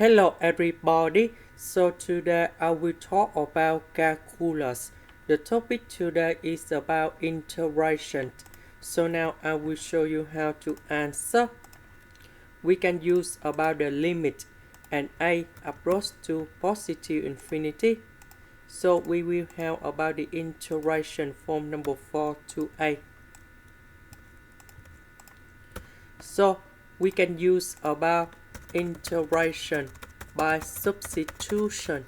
Hello everybody, so today I will talk about calculus. The topic today is about integration. So now I will show you how to answer. We can use about the limit and a approach to positive infinity. So we will have about the integration from number 4 to a. So we can use about integration by substitution.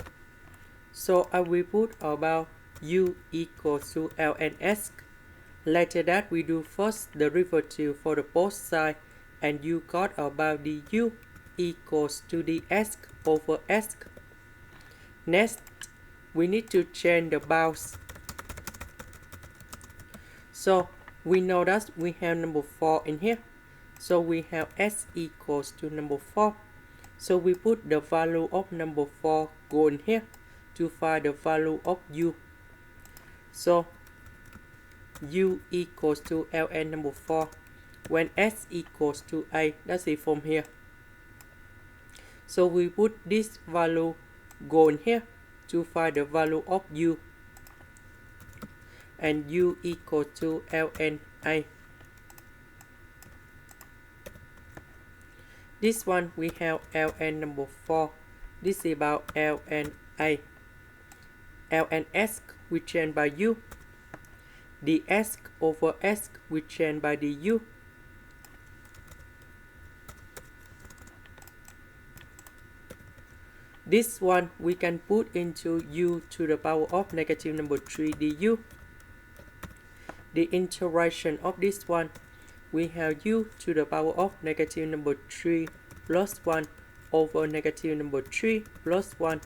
So I will put about u equals to ln(s). Later that we do first derivative for the both sides, and you got about the u equals to the s over s. Next, we need to change the bounds. So we know that we have number 4 in here. So we have s equals to number 4. So we put the value of number 4 go in here to find the value of u. So u equals to ln number 4 when s equals to a, that's it from here. So we put this value go in here to find the value of u, and u equals to ln a. This one we have ln number 4. This is about ln a. Ln s we change by u. The s over s we change by the u. This one we can put into u to the power of negative number 3 du. The integration of this one, we have u to the power of negative number 3 plus 1 over negative number 3 plus 1.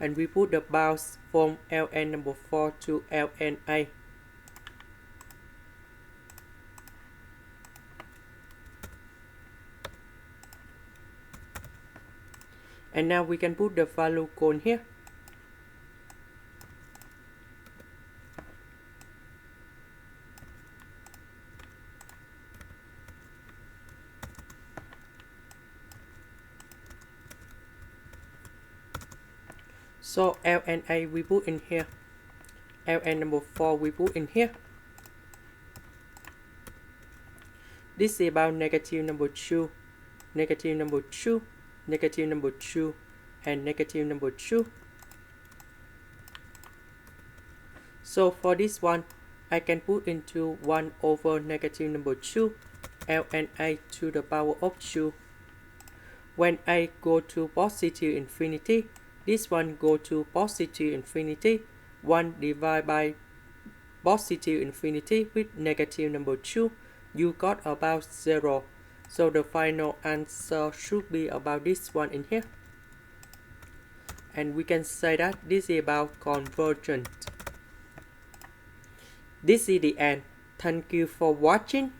And we put the bounds from ln number 4 to ln a. And now we can put the value cone here. So ln a we put in here. Ln number 4 we put in here. This is about negative number 2, negative number 2, negative number 2, and negative number 2. So for this one, I can put into 1 over negative number 2, ln a to the power of 2. When a go to positive infinity, this one go to positive infinity. 1 divided by positive infinity with negative number 2, you got about 0. So the final answer should be about this one in here. And we can say that this is about convergent. This is the end. Thank you for watching.